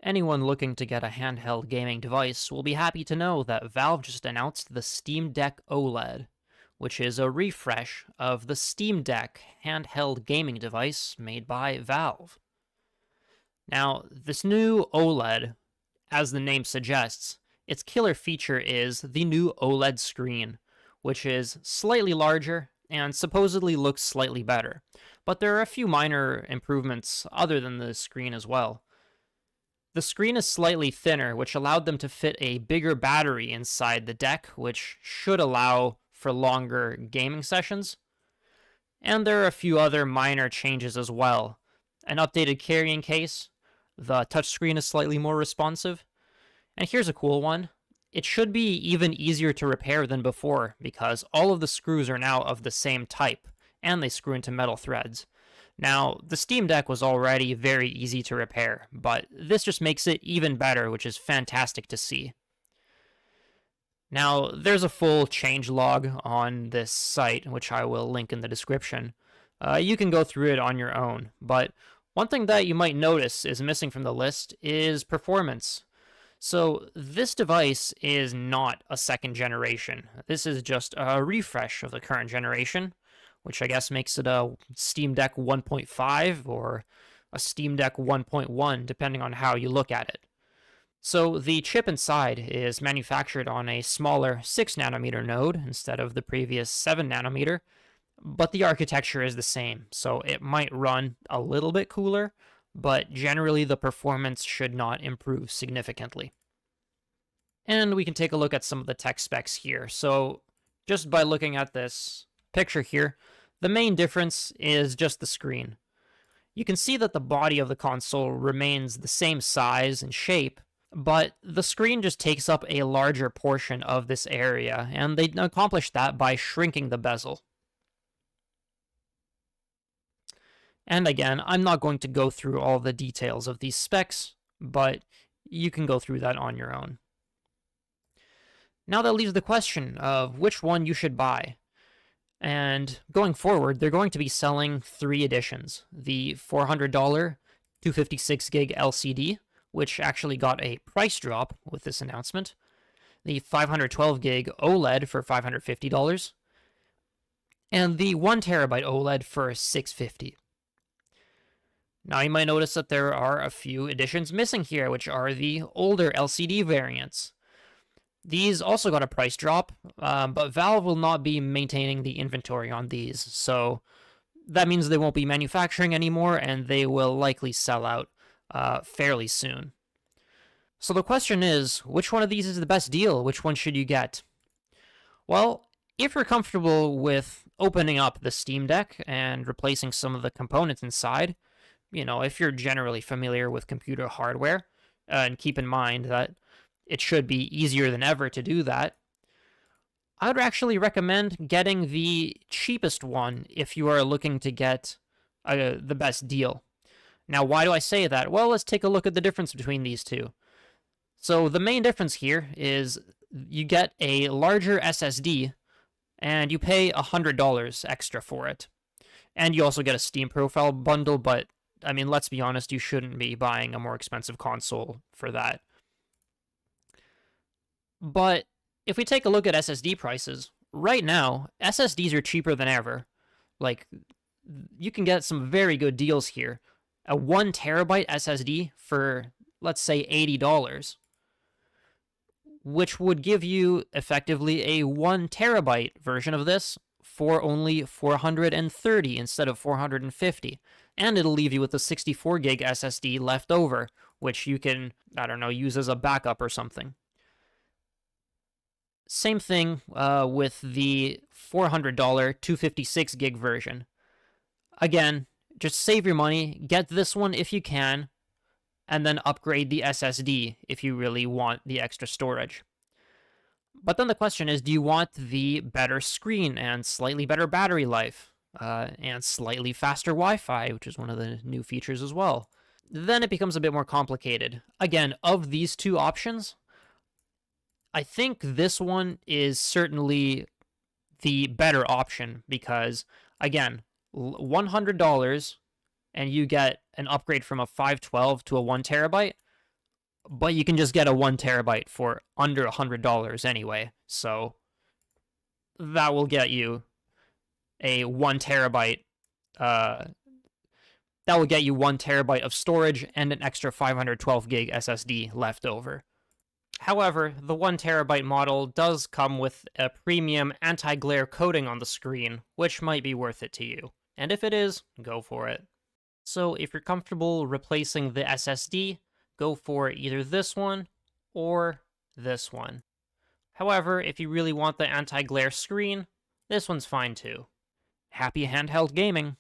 Anyone looking to get a handheld gaming device will be happy to know that Valve just announced the Steam Deck OLED, which is a refresh of the Steam Deck handheld gaming device made by Valve. Now, this new OLED, as the name suggests, its killer feature is the new OLED screen, which is slightly larger and supposedly looks slightly better. But there are a few minor improvements other than the screen as well. The screen is slightly thinner, which allowed them to fit a bigger battery inside the deck, which should allow for longer gaming sessions. And there are a few other minor changes as well. An updated carrying case, the touchscreen is slightly more responsive, and here's a cool one. It should be even easier to repair than before because all of the screws are now of the same type, and they screw into metal threads. Now, the Steam Deck was already very easy to repair, but this just makes it even better, which is fantastic to see. Now, there's a full changelog on this site, which I will link in the description. You can go through it on your own, but one thing that you might notice is missing from the list is performance. So this device is not a second generation. This is just a refresh of the current generation, which I guess makes it a Steam Deck 1.5 or a Steam Deck 1.1, depending on how you look at it. So the chip inside is manufactured on a smaller 6nm node instead of the previous 7nm, but the architecture is the same, so it might run a little bit cooler, but generally the performance should not improve significantly. And we can take a look at some of the tech specs here. So just by looking at this picture here, the main difference is just the screen. You can see that the body of the console remains the same size and shape, but the screen just takes up a larger portion of this area, and they accomplish that by shrinking the bezel. And again, I'm not going to go through all the details of these specs, but you can go through that on your own. Now that leaves the question of which one you should buy. And going forward, they're going to be selling 3 editions. The $400 256GB LCD, which actually got a price drop with this announcement. The 512GB OLED for $550. And the 1TB OLED for $650. Now you might notice that there are a few editions missing here, which are the older LCD variants. These also got a price drop, but Valve will not be maintaining the inventory on these, so that means they won't be manufacturing anymore, and they will likely sell out fairly soon. So the question is, which one of these is the best deal? Which one should you get? Well, if you're comfortable with opening up the Steam Deck and replacing some of the components inside, if you're generally familiar with computer hardware, and keep in mind that it should be easier than ever to do that, I would actually recommend getting the cheapest one if you are looking to get the best deal. Now, why do I say that? Well, let's take a look at the difference between these two. So the main difference here is you get a larger SSD, and you pay $100 extra for it. And you also get a Steam Profile bundle, but let's be honest, you shouldn't be buying a more expensive console for that. But if we take a look at SSD prices, right now, SSDs are cheaper than ever. You can get some very good deals here. A 1TB SSD for, let's say, $80, which would give you effectively a 1TB version of this for only $430 instead of $450. And it'll leave you with a 64GB SSD left over, which you can, use as a backup or something. Same thing with the $400 256GB version. Again, just save your money, get this one if you can, and then upgrade the SSD if you really want the extra storage. But then the question is, do you want the better screen and slightly better battery life? And slightly faster Wi-Fi, which is one of the new features as well? Then it becomes a bit more complicated. Again, of these two options, I think this one is certainly the better option because, again, $100 and you get an upgrade from a 512 to a 1TB. but you can just get a 1 terabyte for under $100 anyway, so that will get you a 1 terabyte that will get you 1 terabyte of storage and an extra 512 gig SSD left over. However, the 1 terabyte model does come with a premium anti-glare coating on the screen, which might be worth it to you. And if it is, go for it. So if you're comfortable replacing the SSD, go for either this one or this one. However, if you really want the anti-glare screen, this one's fine too. Happy handheld gaming!